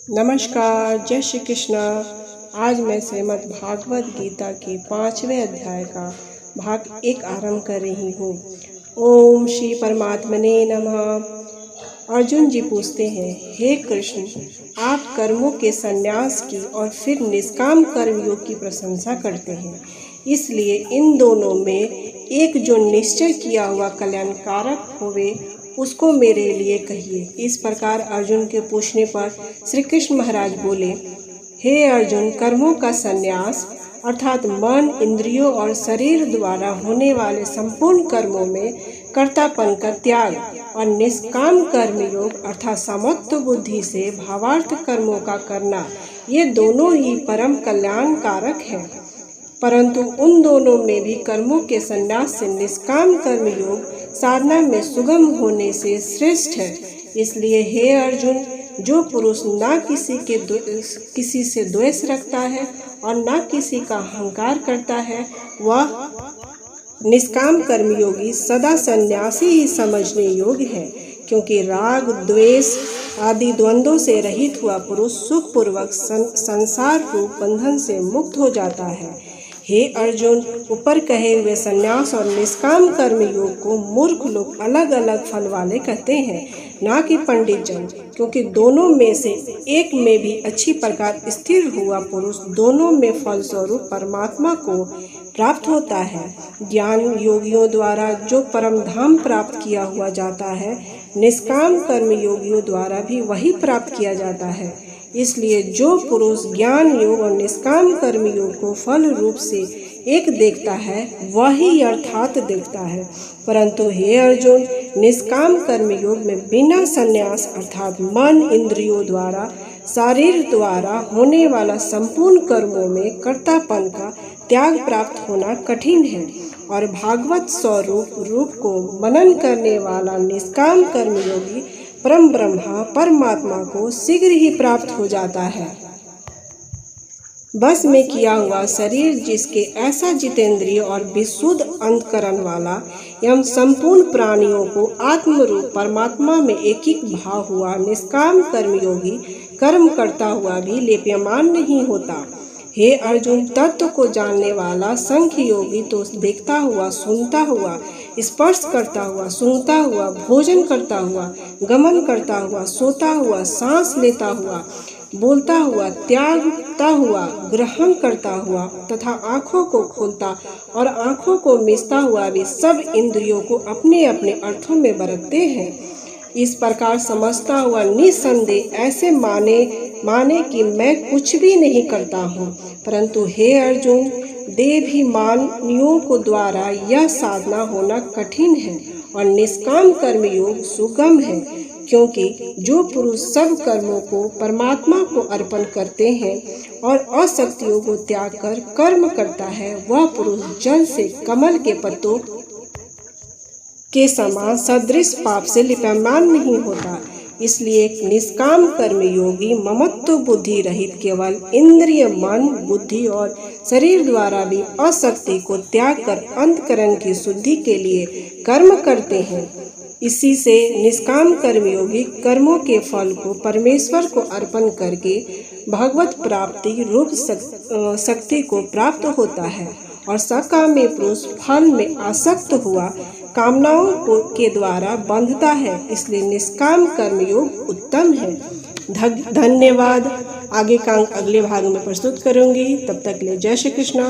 नमस्कार, जय श्री कृष्णा। आज मैं श्रीमद् भागवत गीता के 5वें अध्याय का भाग 1 आरंभ कर रही हूँ। ओम श्री परमात्मने नमः। अर्जुन जी पूछते हैं, हे कृष्ण, आप कर्मों के संन्यास की और फिर निष्काम कर्मयोग की प्रशंसा करते हैं, इसलिए इन दोनों में एक जो निश्चय किया हुआ कल्याणकारक होवे उसको मेरे लिए कहिए। इस प्रकार अर्जुन के पूछने पर श्री कृष्ण महाराज बोले, हे अर्जुन, कर्मों का संन्यास अर्थात मन, इंद्रियों और शरीर द्वारा होने वाले संपूर्ण कर्मों में कर्तापन का त्याग और निष्काम कर्मयोग अर्थात समत्व बुद्धि से भावार्थ कर्मों का करना, ये दोनों ही परम कल्याणकारक हैं। परंतु उन दोनों में भी कर्मों के संन्यास से निष्काम कर्मयोग साधना में सुगम होने से श्रेष्ठ है। इसलिए हे अर्जुन, जो पुरुष ना किसी से द्वेष रखता है और ना किसी का अहंकार करता है, वह निष्काम कर्मयोगी सदा सन्यासी ही समझने योग्य है, क्योंकि राग, द्वेष आदि द्वंद्वों से रहित हुआ पुरुष सुखपूर्वक संसार रूप बंधन से मुक्त हो जाता है। हे अर्जुन, ऊपर कहे हुए संन्यास और निष्काम कर्म योग को मूर्ख लोग अलग अलग फल वाले कहते हैं, ना कि पंडित जन, क्योंकि दोनों में से एक में भी अच्छी प्रकार स्थिर हुआ पुरुष दोनों में फल स्वरूप परमात्मा को प्राप्त होता है। ज्ञान योगियों द्वारा जो परम धाम प्राप्त किया हुआ जाता है, निष्काम कर्म योगियों द्वारा भी वही प्राप्त किया जाता है। इसलिए जो पुरुष ज्ञान योग और निष्काम कर्म योग को फल रूप से एक देखता है, वही यथार्थ देखता है। परंतु हे अर्जुन, निष्काम कर्म योग में बिना संन्यास अर्थात मन, इंद्रियों द्वारा, शरीर द्वारा होने वाला संपूर्ण कर्मों में कर्तापन का त्याग प्राप्त होना कठिन है, और भागवत स्वरूप रूप को मनन करने वाला निष्काम कर्मयोगी परम ब्रह्मा परमात्मा को शीघ्र ही प्राप्त हो जाता है। बस में किया हुआ शरीर जिसके ऐसा जितेंद्रिय और विशुद्ध अंतकरण वाला एवं संपूर्ण प्राणियों को आत्मरूप परमात्मा में एकीक भाव हुआ निष्काम कर्मयोगी कर्म करता हुआ भी लेप्यमान नहीं होता। हे अर्जुन, तत्व को जानने वाला सांख्य योगी तो देखता हुआ, सुनता हुआ, स्पर्श करता हुआ, सूंघता हुआ, भोजन करता हुआ, गमन करता हुआ, सोता हुआ, सांस लेता हुआ, बोलता हुआ, त्यागता हुआ, ग्रहण करता हुआ तथा आँखों को खोलता और आँखों को मिचता हुआ भी सब इंद्रियों को अपने अपने अर्थों में बरतते हैं। इस प्रकार समझता हुआ निसंदेह ऐसे माने कि मैं कुछ भी नहीं करता हूँ। परंतु हे अर्जुन, देहाभिमानियों को द्वारा यह साधना होना कठिन है और निष्काम कर्मयोग सुगम है, क्योंकि जो पुरुष सब कर्मों को परमात्मा को अर्पण करते हैं और अशक्तियों को त्याग कर कर्म करता है, वह पुरुष जल से कमल के पत्तों के समान सदृश पाप से लिप्यमान नहीं होता। इसलिए निष्काम कर्म योगी ममत्व बुद्धि रहित केवल इंद्रिय, मन, बुद्धि और शरीर द्वारा भी अशक्ति को त्याग कर अंतकरण की शुद्धि के लिए कर्म करते हैं। इसी से निष्काम कर्मयोगी कर्मों के फल को परमेश्वर को अर्पण करके भगवत प्राप्ति रूप शक्ति को प्राप्त होता है, और सकामी पुरुष फल में आसक्त हुआ कामनाओं के द्वारा बंधता है। इसलिए निष्काम कर्मयोग उत्तम है। धन्यवाद। आगे का अंक अगले भाग में प्रस्तुत करूंगी। तब तक के लिए जय श्री कृष्णा।